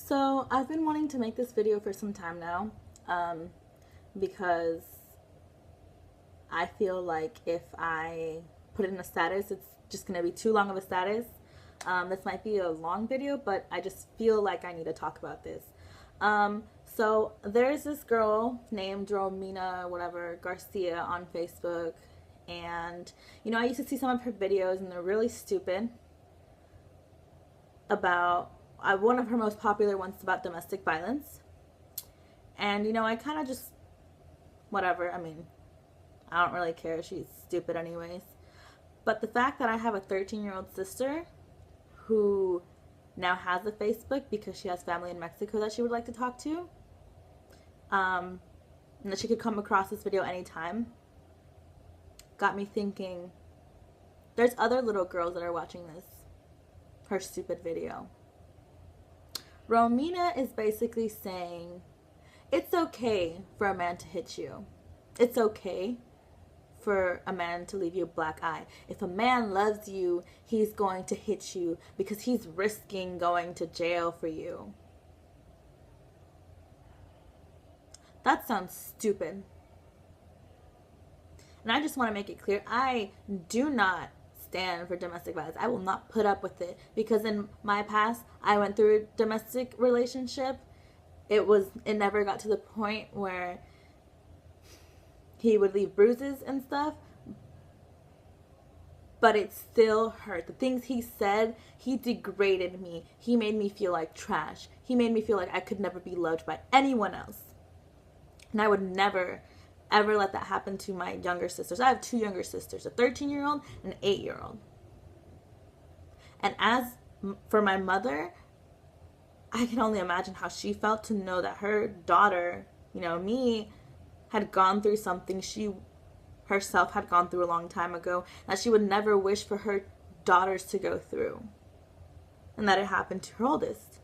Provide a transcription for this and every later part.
So I've been wanting to make this video for some time now, because I feel like if I put it in a status, it's just going to be too long of a status. This might be a long video, but I just feel like I need to talk about this. So there's this girl named ROMINA Garcia on Facebook, and I used to see some of her videos, and they're really stupid. About one of her most popular ones about domestic violence, and I kind of just whatever. I mean, I don't really care. She's stupid anyways. But the fact that I have a 13-year-old sister who now has a Facebook because she has family in Mexico that she would like to talk to, and that she could come across this video anytime, got me thinking, there's other little girls that are watching her stupid video. Romina is basically saying it's okay for a man to hit you. It's okay for a man to leave you a black eye. If a man loves you, he's going to hit you because he's risking going to jail for you. That sounds stupid. And I just want to make it clear, I do not stand for domestic violence. I will not put up with it, because in my past, I went through a domestic relationship. It never got to the point where he would leave bruises and stuff, but it still hurt. The things he said, he degraded me. He made me feel like trash. He made me feel like I could never be loved by anyone else. And I would never, ever let that happen to my younger sisters. I have two younger sisters, a 13-year-old and an 8-year-old. And as for my mother, I can only imagine how she felt to know that her daughter, me, had gone through something she herself had gone through a long time ago, that she would never wish for her daughters to go through. And that it happened to her oldest.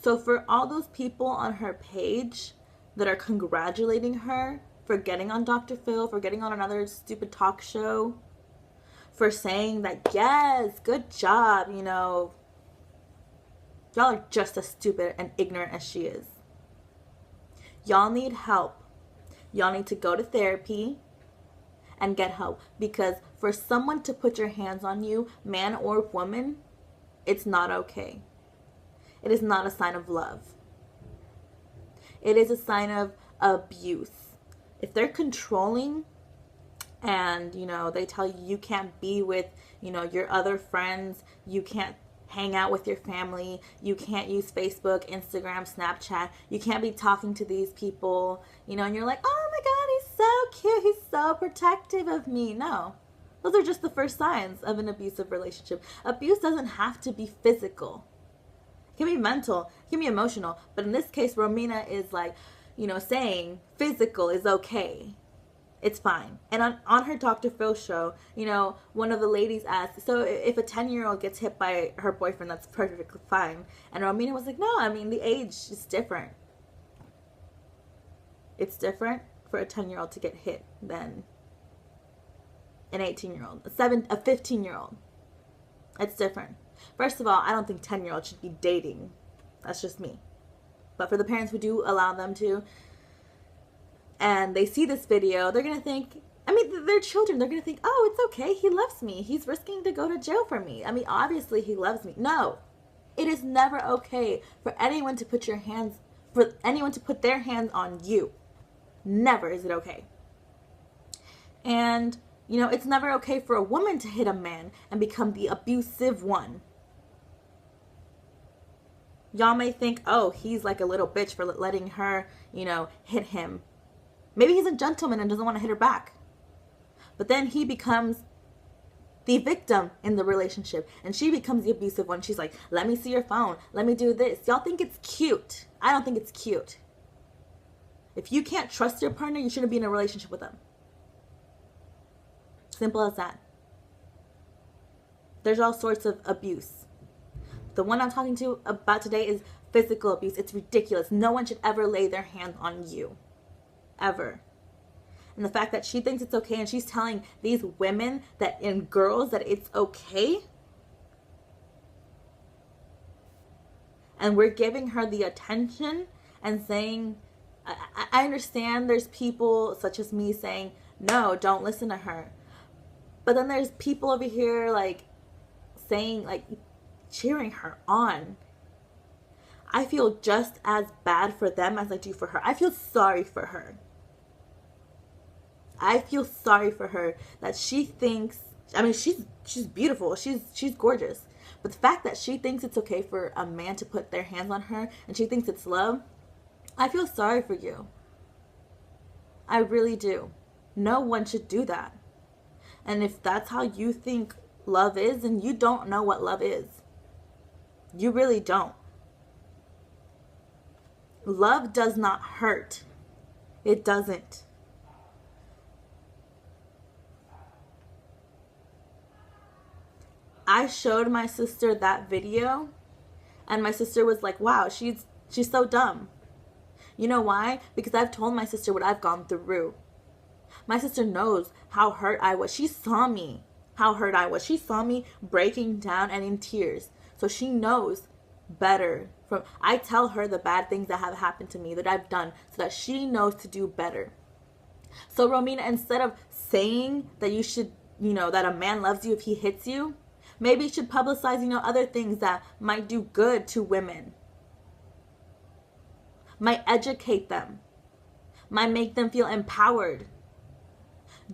So for all those people on her page that are congratulating her for getting on Dr. Phil, for getting on another stupid talk show, for saying that, yes, good job, y'all are just as stupid and ignorant as she is. Y'all need help. Y'all need to go to therapy and get help, because for someone to put your hands on you, man or woman, it's not okay. It is not a sign of love. It is a sign of abuse. If they're controlling and, they tell you you can't be with, your other friends, you can't hang out with your family, you can't use Facebook, Instagram, Snapchat, you can't be talking to these people, and you're like, oh my God, he's so cute, he's so protective of me. No, those are just the first signs of an abusive relationship. Abuse doesn't have to be physical. It can be mental, it can be emotional, but in this case, Romina is like, saying physical is okay. It's fine. And on her Dr. Phil show, one of the ladies asked, so if a 10-year-old gets hit by her boyfriend, that's perfectly fine. And Romina was like, no, I mean, the age is different. It's different for a 10-year-old to get hit than an 18-year-old, a 15-year-old. It's different. First of all, I don't think 10-year-olds should be dating. That's just me. But for the parents who do allow them to, and they see this video, they're going to think, they're children. They're going to think, oh, it's okay. He loves me. He's risking to go to jail for me. Obviously he loves me. No, it is never okay for anyone to put their hands on you. Never is it okay. And, it's never okay for a woman to hit a man and become the abusive one. Y'all may think, oh, he's like a little bitch for letting her, hit him. Maybe he's a gentleman and doesn't want to hit her back. But then he becomes the victim in the relationship, and she becomes the abusive one. She's like, let me see your phone. Let me do this. Y'all think it's cute. I don't think it's cute. If you can't trust your partner, you shouldn't be in a relationship with them. Simple as that. There's all sorts of abuse. The one I'm talking to about today is physical abuse. It's ridiculous. No one should ever lay their hands on you. Ever. And the fact that she thinks it's okay, and she's telling these women and girls that it's okay, And we're giving her the attention and saying, I understand there's people such as me saying, no, don't listen to her. But then there's people over here like saying, like, cheering her on. I feel just as bad for them as I do for her. I feel sorry for her. I feel sorry for her that she thinks, I mean, she's beautiful. She's gorgeous. But the fact that she thinks it's okay for a man to put their hands on her and she thinks it's love, I feel sorry for you. I really do. No one should do that. And if that's how you think love is, then you don't know what love is. You really don't. Love does not hurt. It doesn't. I showed my sister that video, and my sister was like, wow, she's so dumb. You know why? Because I've told my sister what I've gone through. My sister knows how hurt I was. She saw me, how hurt I was. She saw me breaking down and in tears. So she knows better. I tell her the bad things that have happened to me, that I've done, so that she knows to do better. So Romina, instead of saying that you should, that a man loves you if he hits you, maybe you should publicize, other things that might do good to women. Might educate them. Might make them feel empowered.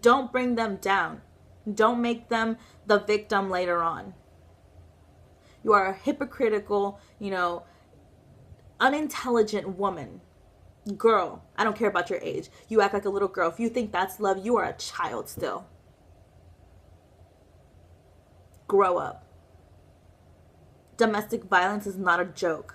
Don't bring them down. Don't make them the victim later on. You are a hypocritical, unintelligent woman. Girl, I don't care about your age. You act like a little girl. If you think that's love, you are a child still. Grow up. Domestic violence is not a joke.